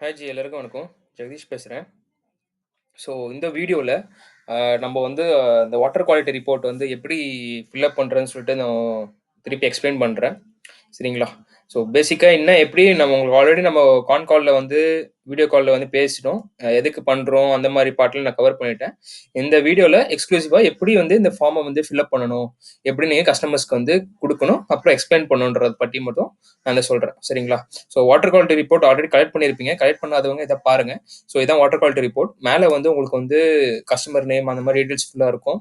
Hi G, எல்லாருக்கும் வணக்கம். ஜெகதீஷ் பேசுறேன். ஸோ இந்த வீடியோல நம்ம வந்து இந்த வாட்டர் குவாலிட்டி ரிப்போர்ட் வந்து எப்படி ஃபில் அப் பண்றதுன்னு சொல்லிட்டு நான் திருப்பி எக்ஸ்பிளைன் பண்றேன். சரிங்களா? ஸோ பேசிக்கா என்ன எப்படி நம்ம உங்களுக்கு ஆல்ரெடி நம்ம கான் கால்ல வந்து வீடியோ கால்ல வந்து பேசிட்டோம். எதுக்கு பண்றோம் அந்த மாரி பார்ட்லாம் நான் கவர் பண்ணிட்டேன். இந்த வீடியோல எக்ஸ்க்ளூசிவா எப்படி வந்து இந்த ஃபார்ம வந்து ஃபில் அப் பண்ணணும், எப்படி நீங்க கஸ்டமர்ஸ்க்கு வந்து குடுக்கணும், அப்புறம் எக்ஸ்பிளைன் பண்ணணுன்றத பத்தி மட்டும் நான் சொல்றேன். சரிங்களா? So water quality report already collect பண்ணியிருப்பீங்க. கலெக்ட் பண்ணாதவங்க இத பாருங்க. ஸோ இதான் வாட்டர் குவாலிட்டி ரிப்போர்ட். மேல வந்து உங்களுக்கு வந்து கஸ்டமர் நேம் அந்த மாரி டீடைல்ஸ் ஃபுல்லா இருக்கும்.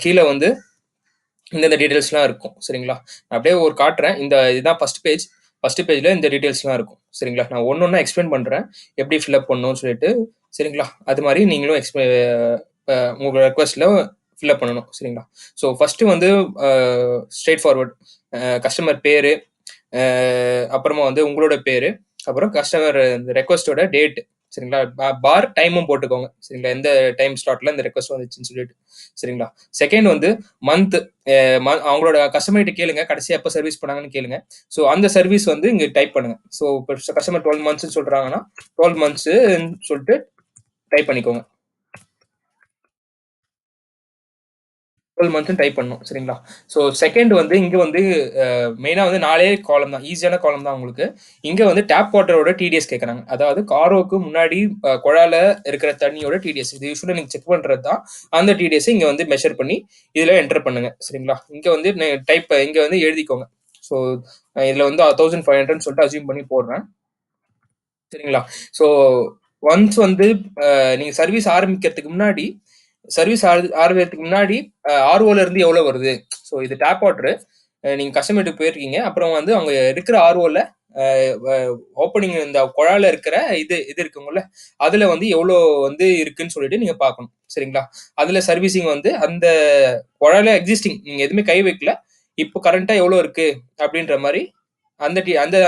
கீழ வந்து இந்தந்த டீடைல்ஸ்லாம் இருக்கும். சரிங்களா? நான் அப்படியே ஒரு காட்டுறேன். இதுதான் ஃபர்ஸ்ட் பேஜ். ஃபர்ஸ்ட் பேஜ்ல இந்த டீடைல்ஸ்லாம் இருக்கும். சரிங்களா? நான் ஒண்ணொண்ணா எக்ஸ்பிளைன் பண்றேன். எப்படி ஃபில் அப் பண்ணணும்னு சொல்லிட்டு. சரிங்களா? அது மாரி நீங்களும் உங்க ரெக்வெஸ்ட்ல ஃபில் அப் பண்ணணும். சரிங்களா? ஸோ ஃபர்ஸ்ட் வந்து ஸ்ட்ரெய்ட் ஃபார்வர்ட். கஸ்டமர் பேரு, அப்புறமா வந்து உங்களோட பேரு, அப்புறம் கஸ்டமர் ரெக்வெஸ்ட்டோட டேட். சரிங்களா? பார் டைமும் போட்டுக்கோங்க. சரிங்களா? எந்த டைம் ஸ்லாட்ல இந்த ரெக்வெஸ்ட் வந்துச்சுன்னு சொல்லிட்டு. சரிங்களா? செகண்ட் வந்து மந்த். அவங்களோட கஸ்டமர்கிட்ட கேளுங்க, கடைசியா எப்போ சர்வீஸ் பண்ணாங்கன்னு கேளுங்க. ஸோ அந்த சர்வீஸ் வந்து இங்க டைப் பண்ணுங்க. ஸோ இப்போ கஸ்டமர் 12 மந்த்ஸ் சொல்றாங்கன்னா 12 மந்த்ஸ் சொல்லிட்டு டைப் பண்ணிக்கோங்க. 12 மந்த்ஸ் டைப் பண்ணணும். சரிங்களா? ஸோ செகண்ட் வந்து இங்க வந்து மெயினா வந்து 4 காலம் தான். ஈஸியான காலம் தான் உங்களுக்கு. இங்க வந்து டேப் வாட்டரோட டிடிஎஸ் கேட்கறாங்க. அதாவது ஆர்ஓக்கு முன்னாடி குழாயில இருக்கிற தண்ணியோட டிடிஎஸ். இது யூசுவலா நீங்க செக் பண்றது தான். அந்த டிடிஎஸ் இங்க வந்து மெஷர் பண்ணி இதுல என்டர் பண்ணுங்க. சரிங்களா? இங்க வந்து இங்க வந்து எழுதிக்கோங்க. ஸோ இதுல வந்து 1500 சொல்லிட்டு அசியூம் பண்ணி போடுறேன். சரிங்களா? ஸோ ஒன்ஸ் வந்து நீங்க சர்வீஸ் ஆரம்பிக்கிறதுக்கு முன்னாடி ஆரம்பிக்கிறதுக்கு முன்னாடி ஆர்ஓல இருந்து எவ்வளவு வருது? ஸோ இது டேப் வாட்டர். நீங்க கஸ்டமர்கிட்ட போயிருக்கீங்க. அப்புறம் வந்து அவங்க இருக்கிற ஆர்ஓல ஓப்பனிங் இந்த குழாயில இருக்கிற இது இது இருக்குங்கல்ல, அதுல வந்து எவ்வளோ வந்து இருக்குன்னு சொல்லிட்டு நீங்க பார்க்கணும். சரிங்களா? அதுல சர்வீசிங் வந்து அந்த குழாயில எக்ஸிஸ்டிங் நீங்க எதுவுமே கை வைக்கல. இப்போ கரண்டா எவ்வளோ இருக்கு அப்படின்ற மாரி அந்த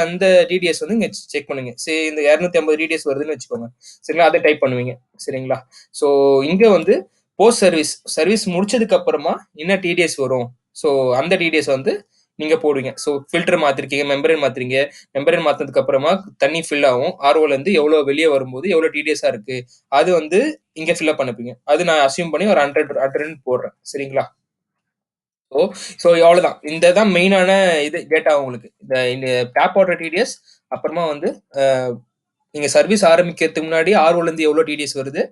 அந்த டிடிஎஸ் வந்து இங்க செக் பண்ணுங்க. சரி, இந்த 250 டிடிஎஸ் வருதுன்னு வச்சுக்கோங்க. சரிங்களா? அதை டைப் பண்ணுவீங்க. சரிங்களா? ஸோ இங்க வந்து போஸ்ட் சர்வீஸ் சர்வீஸ் முடிச்சதுக்கு அப்புறமா என்ன டிடிஎஸ் வரும்? ஸோ அந்த டிடிஎஸ் வந்து நீங்க போடுவீங்க. ஸோ ஃபில்டர் மாத்திருக்கீங்க, மெம்பரேன் மாத்துறீங்க. மெம்பரேன் மாத்துனதுக்கு அப்புறமா தண்ணி ஃபில் ஆகும். ஆர்ஓல இருந்து எவ்வளோ வெளியே வரும்போது எவ்வளோ டிடிஎஸ்ஸா இருக்கு. அது வந்து இங்க ஃபில் அப் பண்ணிப்பீங்க. அது நான் அசியூம் பண்ணி ஒரு 100 போடுறேன். சரிங்களா? ஸோ ஸோ அவ்வளோதான். இந்த தான் மெயினான இது டேட்டா உங்களுக்கு. இந்த டேப் வாட்டர் டிடிஎஸ், அப்புறமா வந்து அ நீங்க சர்வீஸ் ஆரம்பிக்கிறதுக்கு முன்னாடி ஆர்ஓலேருந்து எவ்வளோ டிடிஎஸ் வருது,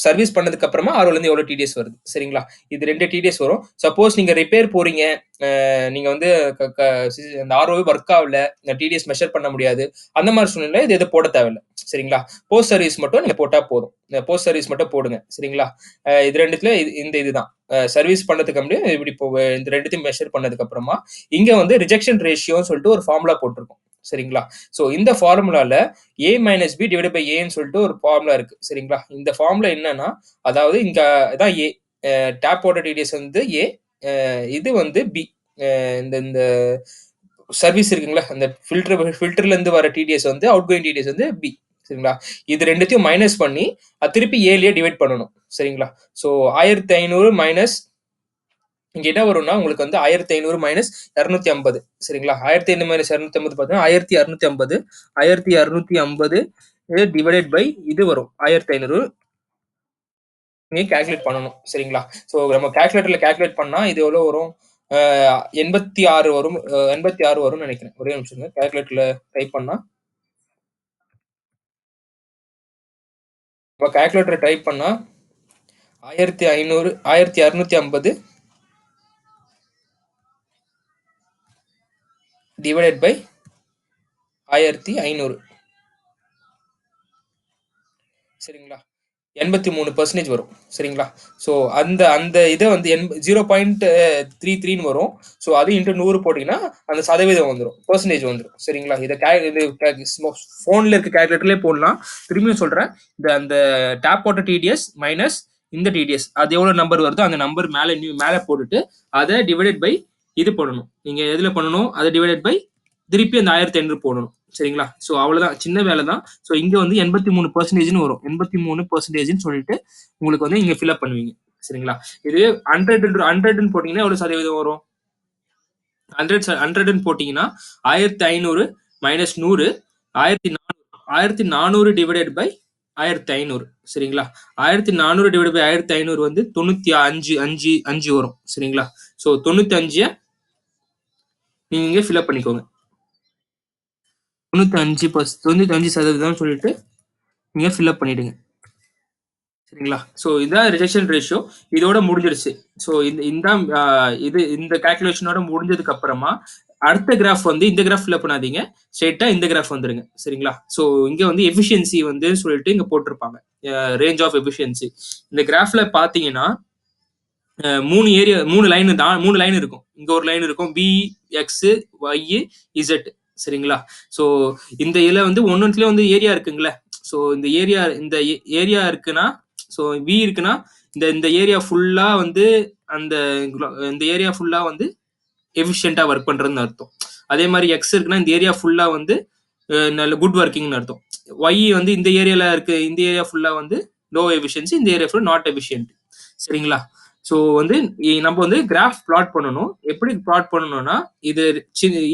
சர்வீஸ் பண்ணதுக்கு அப்புறமா ஆர்ஓலேருந்து எவ்வளோ டிடிஎஸ் வருது. சரிங்களா? இது 2 டிடிஎஸ் வரும். சப்போஸ் நீங்க ரிப்பேர் போறீங்க, நீங்க வந்து க க சி அந்த ஆர்ஓவே ஒர்க் ஆவல, இந்த டிடிஎஸ் மெஷர் பண்ண முடியாது. அந்த மாரி சூழ்நிலையில இது எதுவும் போட தேவையில்ல. சரிங்களா? போஸ்ட் சர்வீஸ் மட்டும் நீங்க போட்டா போதும். இந்த போஸ்ட் சர்வீஸ் மட்டும் போடுங்க. சரிங்களா? இது 2த்துல இந்த இதுதான். சர்வீஸ் பண்ணதுக்கு அப்படியே இப்படி இந்த 2த்தையும் மெஷர் பண்ணதுக்கு அப்புறமா, இங்க வந்து ரிஜெக்ஷன் ரேஷியோன்னு சொல்லிட்டு ஒரு ஃபார்முலா போட்டிருக்கும். சரிங்களா? ஸோ இந்த ஃபார்முலால A minus B divided by ஏன்னு சொல்லிட்டு ஒரு ஃபார்முலா இருக்கு. சரிங்களா? இந்த ஃபார்முலா என்னன்னா, அதாவது இங்க இதான் ஏ. டேப் வாட்டர் டிடிஎஸ் வந்து ஏ. இது வந்து பி. இந்த இந்த சர்வீஸ் இருக்குங்களா, அந்த ஃபில்டர்ல இருந்து வர டிடிஎஸ் வந்து அவுட் கோயிங் டிடிஎஸ் வந்து பி. சரிங்களா? இது 2த்தையும் மைனஸ் பண்ணி அது திருப்பி ஏலயே டிவைட் பண்ணணும். சரிங்களா? ஸோ 1500 மைனஸ் இங்க என்ன வரும்னா உங்களுக்கு வந்து 1500 மைனஸ் 250. சரிங்களா? 1500 மைனஸ் 250 பார்த்தீங்கன்னா 1250. 1250 டிவைடட் பை இது வரும் 1500. நீங்க கால்குலேட் பண்ணணும். சரிங்களா? ஸோ நம்ம கால்குலேட்டர்ல கால்குலேட் பண்ணா இது எவ்வளவு வரும்? 86 வரும். 86 வரும்னு நினைக்கிறேன். ஒரே நிமிஷம் இருங்க. கால்குலேட்டர்ல டைப் பண்ணா நம்ம கால்குலேட்டர்ல டைப் பண்ணா 1500 1250 டிவைடட் பை 1500. சரிங்களா? 83% வரும். சரிங்களா? ஸோ அந்த அந்த இதை வந்து 0.33ன்னு வரும். ஸோ அது இன்ட்டு 100 போட்டீங்கன்னா அந்த சதவீதம் வந்துடும், பெர்சன்டேஜ் வந்துடும். சரிங்களா? இது ஃபோனில் இருக்க கேல்குலேட்டர்லேயே போடலாம். திரும்பியும் சொல்கிறேன். அந்த டேப் வாட்டர் டிடிஎஸ் மைனஸ் இந்த டிடிஎஸ் அது எவ்வளோ நம்பர் வருதோ அந்த நம்பர் மேலே போட்டுட்டு அதை டிவைடட் பை இது பண்ணணும். நீங்கள் எதில் பண்ணணும்? அதை டிவைடட் பை திருப்பி அந்த 1500 போடணும். சரிங்களா? ஸோ அவ்வளவுதான், சின்ன வேலை தான். ஸோ இங்க வந்து 83% வரும். 83% சொல்லிட்டு உங்களுக்கு வந்து இங்க ஃபில் அப் பண்ணுவீங்க. சரிங்களா? இது 100 போட்டீங்கன்னா எவ்வளவு சதவீதம் வரும்? 100 போட்டீங்கன்னா 1500 மைனஸ் 100 1400 1400 டிவைடட் பை 1500 சரிங்களா. 1400 டிவைட் பை 1500 வந்து 95 வரும் சரிங்களா. ஸோ 95 நீங்க ஃபில்அப் பண்ணிக்கோங்க. 95% சொல்லிட்டு நீங்க ஃபில்அப் பண்ணிடுங்க சரிங்களா. ஸோ இதான் ரிஜெக்ஷன் ரேஷியோ. இதோட முடிஞ்சிருச்சு. ஸோ இந்த கால்குலேஷனோட முடிஞ்சதுக்கு அப்புறமா அடுத்த கிராஃப் வந்து இந்த கிராஃப் ஃபில்அப் பண்ணாதீங்க, ஸ்ட்ரெயிட்டா இந்த கிராஃப் வந்துருங்க சரிங்களா. ஸோ இங்க வந்து எஃபிஷியன்சி வந்து சொல்லிட்டு இங்க போட்டிருப்பாங்க, ரேஞ்ச் ஆஃப் எஃபிஷியன்சி. இந்த கிராஃப்ல பாத்தீங்கன்னா 3 லைன் இருக்கும். இங்க ஒரு லைன் இருக்கும், பி, எக்ஸ், ஒய், இசட் சரிங்களா. ஸோ இந்த இதுல வந்து ஒன்னொன்னுல வந்து ஏரியா இருக்குங்களே. ஸோ இந்த ஏரியா இருக்குன்னா, ஸோ வி இருக்குன்னா இந்த ஏரியா ஃபுல்லா வந்து அந்த இந்த ஏரியா ஃபுல்லா வந்து எஃபிஷியண்டா ஒர்க் பண்றதுன்னு அர்த்தம். அதே மாதிரி எக்ஸ் இருக்குன்னா இந்த ஏரியா ஃபுல்லா வந்து நல்ல குட் ஒர்க்கிங்னு அர்த்தம். ஒய் வந்து இந்த ஏரியால இருக்கு, இந்த ஏரியா ஃபுல்லா வந்து லோ எஃபிஷியன்சி, இந்த ஏரியா ஃபுல்லா நாட் எஃபிஷியன்ட் சரிங்களா. ஸோ வந்து நம்ம வந்து கிராஃப் பிளாட் பண்ணணும். எப்படி பிளாட் பண்ணணும்னா இது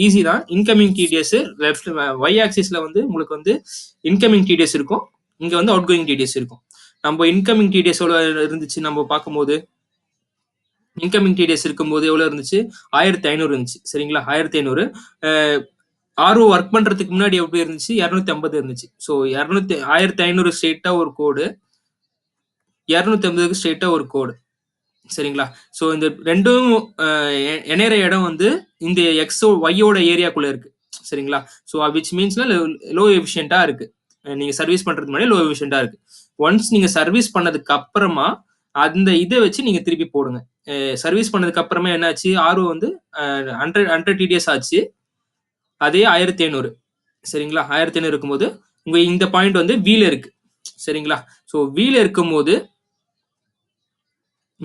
ஈஸி தான். இன்கமிங் டிடிஎஸ் லெஃப்ட் ஒய் ஆக்சிஸ்ல வந்து உங்களுக்கு வந்து இன்கமிங் டிடிஎஸ் இருக்கும், இங்க வந்து அவுட் கோயிங் டிடிஎஸ் இருக்கும். நம்ம இன்கமிங் டிடிஎஸ் எவ்வளவு இருந்துச்சு நம்ம பார்க்கும்போது, இன்கமிங் டிடிஎஸ் இருக்கும்போது எவ்வளவு இருந்துச்சு, 1500 இருந்துச்சு சரிங்களா. 1500 ஆர்ஓ ஒர்க் பண்றதுக்கு முன்னாடி எப்படி இருந்துச்சு, 250 இருந்துச்சு. ஸோ 1500 ஸ்ட்ரெயிட்டா ஒரு கோடு, 250க்கு ஸ்ட்ரெயிட்டா ஒரு கோடு சரிங்களா. ஸோ இந்த ரெண்டும் இணையற இடம் வந்து இந்த எக்ஸோ ஒய்யோட ஏரியாக்குள்ள இருக்கு சரிங்களா. ஸோ விச் மீன்ஸ்னா லோ எஃபிஷியண்டா இருக்கு. நீங்க சர்வீஸ் பண்றதுக்கு முன்னாடி லோ எஃபிஷியண்டா இருக்கு. ஒன்ஸ் நீங்க சர்வீஸ் பண்ணதுக்கு அப்புறமா அந்த இதை வச்சு நீங்க திருப்பி போடுங்க. சர்வீஸ் பண்ணதுக்கு அப்புறமா என்னாச்சு, ஆர்ஓ வந்து 100 டிடிஎஸ் ஆச்சு, அதே 1500 சரிங்களா. 1500 இருக்கும்போது உங்க இந்த பாயிண்ட் வந்து வீல இருக்கு சரிங்களா. ஸோ வீல இருக்கும்போது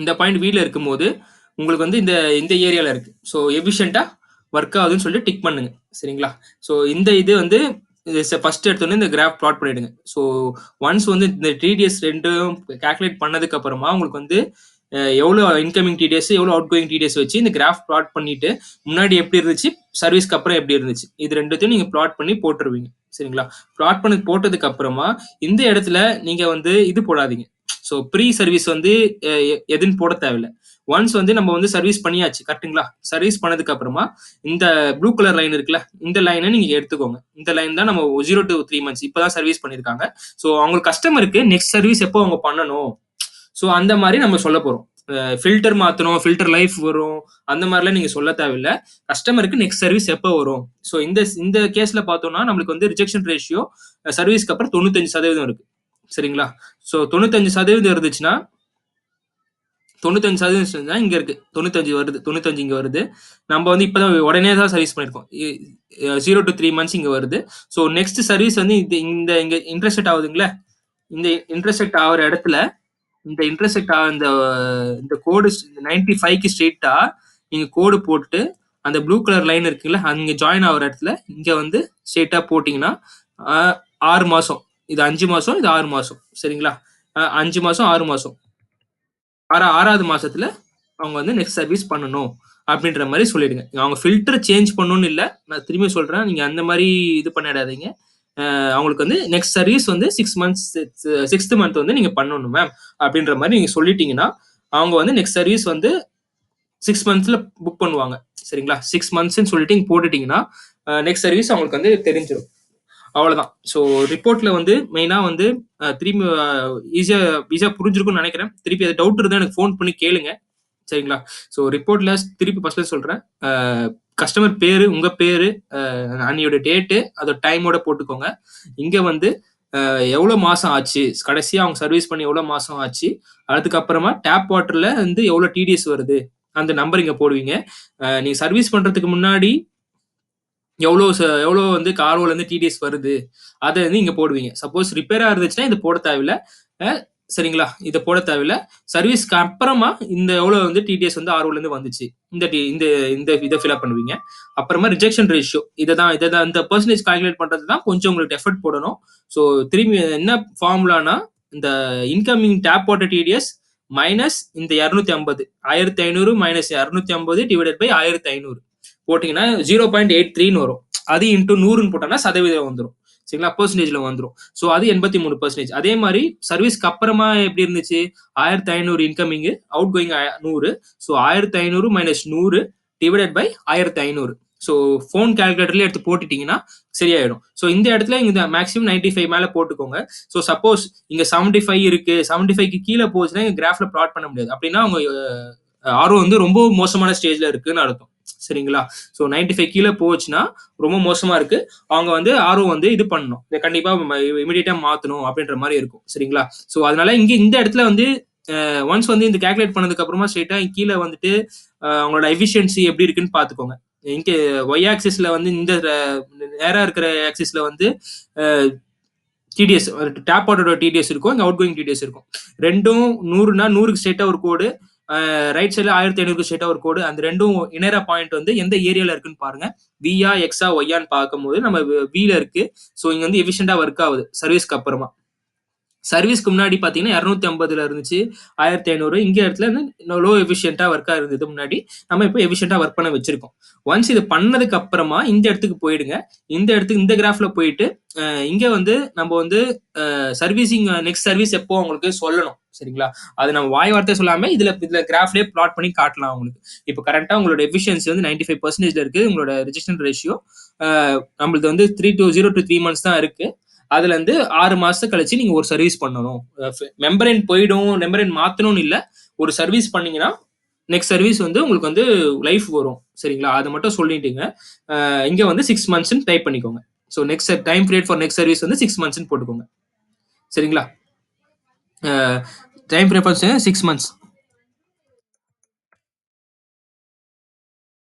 இந்த பாயிண்ட் வீல இருக்கும்போது உங்களுக்கு வந்து இந்த ஏரியால இருக்கு. ஸோ எஃபிஷியண்டா ஒர்க் ஆகுதுன்னு சொல்லிட்டு டிக் பண்ணுங்க சரிங்களா. ஸோ இந்த இது வந்து ஃபர்ஸ்ட் எடுத்தோன்னே இந்த கிராஃப் பிளாட் பண்ணிடுங்க. ஸோ ஒன்ஸ் வந்து இந்த டிடிஎஸ் ரெண்டும் கால்குலேட் பண்ணதுக்கு அப்புறமா உங்களுக்கு வந்து எவ்வளோ இன்கமிங் டிடிஎஸ் எவ்வளோ அவுட் கோயிங் டிடிஎஸ் வச்சு இந்த கிராஃப் பிளாட் பண்ணிட்டு முன்னாடி எப்படி இருந்துச்சு, சர்வீஸ்க்கு அப்புறம் எப்படி இருந்துச்சு, இது ரெண்டுத்தையும் நீங்க பிளாட் பண்ணி போட்டுருவீங்க சரிங்களா. பிளாட் பண்ணி போட்டதுக்கு அப்புறமா இந்த இடத்துல நீங்க வந்து இது போடாதீங்க. ஸோ ப்ரீ சர்வீஸ் வந்து எதுன்னு போட தேவையில்லை. ஒன்ஸ் வந்து நம்ம வந்து சர்வீஸ் பண்ணியாச்சு கரெக்டுங்களா. சர்வீஸ் பண்ணதுக்கு அப்புறமா இந்த ப்ளூ கலர் லைன் இருக்குல்ல, இந்த லைனை நீங்க எடுத்துக்கோங்க. இந்த லைன் தான் நம்ம 0 to 3 months இப்பதான் சர்வீஸ் பண்ணிருக்காங்க. ஸோ அவங்களுக்கு கஸ்டமருக்கு நெக்ஸ்ட் சர்வீஸ் எப்போ அவங்க பண்ணணும், ஸோ அந்த மாதிரி நம்ம சொல்ல போறோம். ஃபில்டர் மாத்தணும், ஃபில்டர் லைஃப் வரும், அந்த மாதிரிலாம் நீங்க சொல்ல தேவையில்லை. கஸ்டமருக்கு நெக்ஸ்ட் சர்வீஸ் எப்போ வரும். ஸோ இந்த கேஸ்ல பார்த்தோம்னா நம்மளுக்கு வந்து ரிஜெக்ஷன் ரேஷியோ சர்வீஸ்க்கு அப்புறம் 95% இருக்கு சரிங்களா. ஸோ 95% இருந்துச்சுன்னா 95% இங்க இருக்கு, 95 வருது, 95 இங்க வருது. நம்ம வந்து இப்பதான் உடனே தான் சர்வீஸ் பண்ணிருக்கோம், 0 to 3 months இங்க வருது. ஸோ நெக்ஸ்ட் சர்வீஸ் வந்து இங்க இன்டர்செக்ட் ஆகுதுங்களா. இந்த இன்டர்செக்ட் ஆகிற இடத்துல இந்த இன்டர்செக்ட் இந்த கோடு 95க்கு ஸ்ட்ரெயிட்டா நீங்க கோடு போட்டு அந்த ப்ளூ கலர் லைன் இருக்குல்ல, அங்க ஜாயின் ஆகிற இடத்துல இங்க வந்து ஸ்ட்ரெயிட்டா போட்டீங்கன்னா 6 மாசம், இது 5 மாசம், இது 6 மாசம் சரிங்களா. 5 மாசம் 6 மாசம், 6வது மாசத்துல அவங்க வந்து நெக்ஸ்ட் சர்வீஸ் பண்ணணும் அப்படின்ற மாதிரி சொல்லிடுங்க. அவங்க ஃபில்டர் சேஞ்ச் பண்ணணும்னு இல்லை, நான் திரும்பி சொல்றேன், நீங்க அந்த மாதிரி இது பண்ணிடாதீங்க. அவங்களுக்கு வந்து நெக்ஸ்ட் சர்வீஸ் வந்து 6th month வந்து நீங்க பண்ணணும் மேம் அப்படின்ற மாதிரி நீங்க சொல்லிட்டீங்கன்னா அவங்க வந்து நெக்ஸ்ட் சர்வீஸ் வந்து 6 monthsல புக் பண்ணுவாங்க சரிங்களா. 6 months சொல்லிட்டு நீங்க போட்டுட்டீங்கன்னா நெக்ஸ்ட் சர்வீஸ் அவங்களுக்கு வந்து தெரிஞ்சிடும், அவ்வளவுதான். ஸோ ரிப்போர்ட்ல வந்து மெயினா வந்து திரும்பி ஈஸியா புரிஞ்சிருக்கும்னு நினைக்கிறேன். திருப்பி அது டவுட் இருந்தா எனக்கு ஃபோன் பண்ணி கேளுங்க சரிங்களா. ஸோ ரிப்போர்ட்ல திருப்பி ஃபர்ஸ்ட்ல சொல்றேன், கஸ்டமர் பேரு, உங்க பேரு, அன்னையோட டேட்டு, அதோட டைமோட போட்டுக்கோங்க. இங்க வந்து எவ்வளவு மாசம் ஆச்சு, கடைசியா அவங்க சர்வீஸ் பண்ணி எவ்வளவு மாசம் ஆச்சு, அதுக்கப்புறமா டேப் வாட்டர்ல வந்து எவ்வளவு டிடிஎஸ் வருது அந்த நம்பர் இங்க போடுவீங்க. நீங்க சர்வீஸ் பண்றதுக்கு முன்னாடி எவ்வளோ வந்து கார்வோல இருந்து டிடிஎஸ் வருது அதை வந்து இங்க போடுவீங்க. சப்போஸ் ரிப்பேரா இருந்துச்சுன்னா இது போட தேவையில்ல சரிங்களா, இதை போட தேவையில்ல. சர்வீஸ்க்கு அப்புறமா இந்த எவ்வளவு வந்து டிடிஎஸ் வந்து ஆர்ஓல இருந்து வந்துச்சு இந்த இதை ஃபில் அப் பண்ணுவீங்க. அப்புறமா ரிஜெக்ஷன் ரேஷியோ இதை இந்த பெர்சன்டேஜ் கால்குலேட் பண்றது தான் கொஞ்சம் உங்களுக்கு எஃபர்ட் போடணும். ஸோ திரும்பி என்ன ஃபார்முலானா, இந்த incoming tap water TDS minus இந்த 250, 1500 மைனஸ் 250 டிவைடட் பை 1500 போட்டீங்கன்னா 0.83 வரும். அது இன்டூ 100 போட்டோம்னா சதவீதம் வந்துடும். சரிங்களா? பெர்சன்டேஜ்ல வந்துரும். ஸோ அது 83%. அதே மாரி சர்வீஸ்க்கு அப்புறமா எப்படி இருந்துச்சு? 1500 incoming, outgoing 100. So 1500 minus 100 divided by 1500. So phone கால்குலேட்டர்லயே எடுத்து போட்டுட்டீங்கன்னா சரியாயிடும். ஸோ இந்த இடத்துல இந்த மேக்ஸிமம் 95 மேல போட்டுக்கோங்க. ஸோ சப்போஸ் இங்க 75 இருக்கு, 75க்கு கீழ போச்சுன்னா இங்க கிராஃப்ல பிளாட் பண்ண முடியாது. அப்படின்னா உங்க ஆர்வம் வந்து ரொம்ப மோசமான ஸ்டேஜ்ல இருக்குன்னு அர்த்தம். சரிங்களா? ஸோ 95 கீழ போச்சுன்னா ரொம்ப மோசமா இருக்கு. அவங்க வந்து ஆர்வம் வந்து இது பண்ணணும். இத கண்டிப்பா இமிடியேட்டா மாத்தணும் அப்படின்ற மாரி இருக்கும். சரிங்களா? ஸோ அதனால இங்க இந்த இடத்துல வந்து ஒன்ஸ் வந்து இந்த கால்குலேட் பண்ணதுக்கு அப்புறமா ஸ்ட்ரெயிட்டா கீழ வந்துட்டு அவங்களோட எஃபிஷியன்சி எப்படி இருக்குன்னு பார்த்துக்கோங்க. இங்க ஒய் ஆக்சிஸ்ல வந்து இந்த நேரா இருக்கிற ஆக்சிஸ்ல வந்து டிடிஎஸ் டேப் வாட்டரோட டிடிஎஸ் இருக்கும், இங்க அவுட் கோயிங் டிடிஎஸ் இருக்கும். ரெண்டும் 100னா 100க்கு ஸ்ட்ரெயிட்டா ஒரு கோடு, ரைட் சைடுல 1500க்கு ஸ்ட்ரெயிட்டா ஒரு கோடு. அந்த ரெண்டும் இணையற பாயிண்ட் வந்து எந்த ஏரியால இருக்குன்னு பாருங்க. வியா, எக்ஸா, ஒய்யான்னு பார்க்கும்போது நம்ம வில இருக்கு. ஸோ இங்க வந்து எஃபிஷியன்டா ஒர்க் ஆகுது சர்வீஸ்க்கு அப்புறமா. சர்வீஸ்க்கு முன்னாடி பார்த்தீங்கன்னா 250ல இருந்துச்சு, 1500. இங்க இடத்துல லோ எஃபிஷியன்ட்டா ஒர்க்கா இருந்தது முன்னாடி. நம்ம இப்போ எஃபிஷியன்ட்டா ஒர்க் பண்ண வச்சிருக்கோம். ஒன்ஸ் இது பண்ணதுக்கு அப்புறமா இந்த இடத்துக்கு போயிடுங்க. இந்த இடத்துக்கு இந்த கிராஃப்ல போயிட்டு, இங்க வந்து நம்ம வந்து சர்வீசிங் நெக்ஸ்ட் சர்வீஸ் எப்போ உங்களுக்கு சொல்லணும். சரிங்களா? அது நம்ம வாய் வார்த்தை சொல்லாம இதுல கிராஃப்லயே பிளாட் பண்ணி காட்டலாம் உங்களுக்கு. இப்போ கரண்ட்டா உங்களோட எஃபிஷியன்சி வந்து 95% இருக்கு. உங்களோட ரிஜெக்ஷன் ரேஷியோ நம்மளது வந்து 0 to 3 மந்த்ஸ் தான் இருக்கு. அதுல இருந்து 6 மாசம் கழிச்சு நீங்க ஒரு சர்வீஸ் பண்ணணும். மெம்பரேன் போயிடும், மெம்பரேன் மாத்தணும்னு இல்ல. ஒரு சர்வீஸ் பண்ணீங்கன்னா நெக்ஸ்ட் சர்வீஸ் வந்து உங்களுக்கு வந்து லைஃப் வரும். சரிங்களா? அது மட்டும் சொல்லிட்டுங்க. இங்க வந்து 6 மந்த்ஸ்ன்னு டைப் பண்ணிக்கோங்க. So next time period for next service வந்து 6 மந்த்ஸ்ன்னு போட்டுக்கோங்க. சரிங்களா? Time period for 6 months.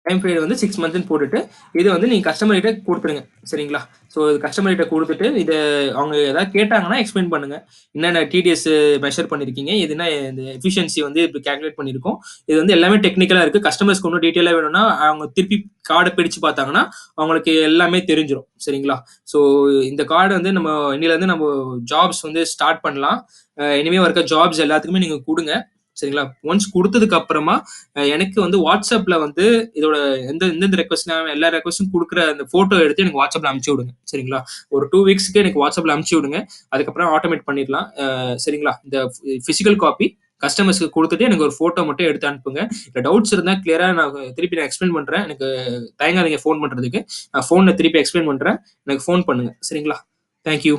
Time period வந்து 6 மந்த்ஸ்ன்னு போட்டுட்டு, இது வந்து நீங்க கஸ்டமர் கிட்ட குடுத்துருங்க. சரிங்களா? ஸோ கஸ்டமர் கிட்ட குடுத்துட்டு, இத அவங்க ஏதாவது கேட்டாங்கன்னா எக்ஸ்பிளைன் பண்ணுங்க. என்னென்ன டிடிஎஸ் மெஷர் பண்ணியிருக்கீங்க? எதுனா இந்த எஃபிஷியன்சி வந்து இப்படி கால்குலேட் பண்ணியிருக்கோம். இது வந்து எல்லாமே டெக்னிக்கலா இருக்கு. கஸ்டமர்ஸ்க்கு இன்னும் டீட்டெயிலா வேணும்னா, அவங்க திருப்பி கார்ட பிரிச்சு பார்த்தாங்கன்னா, அவங்களுக்கு எல்லாமே தெரிஞ்சிரும். சரிங்களா? ஸோ இந்த கார்டு வந்து நம்ம இன்னையிலருந்து நம்ம ஜாப்ஸ் வந்து ஸ்டார்ட் பண்ணலாம். இனிமே இருக்க ஜாப்ஸ் எல்லாத்துக்குமே நீங்க குடுங்க. சரிங்களா? ஒன்ஸ் குடுத்ததுக்கு அப்புறமா எனக்கு வந்து வாட்ஸ்அப்ல வந்து இதோட எந்தெந்த ரெக்வஸ்ட் எல்லா ரெக்வஸ்டும் குடுக்குற அந்த போட்டோ எடுத்து எனக்கு வாட்ஸ்அப்ல அனுப்பிச்சு விடுங்க. சரிங்களா? ஒரு 2 வீக்ஸ்க்கு எனக்கு வாட்ஸ்அப்ல அனுப்பிச்சு விடுங்க. அதுக்கப்புறம் ஆட்டோமேட் பண்ணிடலாம். சரிங்களா? இந்த பிசிக்கல் காப்பி கஸ்டமர்ஸ்க்கு குடுத்துட்டு எனக்கு ஒரு போட்டோ மட்டும் எடுத்து அனுப்புங்க. இல்ல டவுட்ஸ் இருந்தா கிளியரா நான் எக்ஸ்பிளைன் பண்றேன். எனக்கு தயங்காதீங்க ஃபோன் பண்றதுக்கு. நான் ஃபோன்ல திருப்பி எக்ஸ்பிளைன் பண்றேன். எனக்கு ஃபோன் பண்ணுங்க. சரிங்களா? Thank you.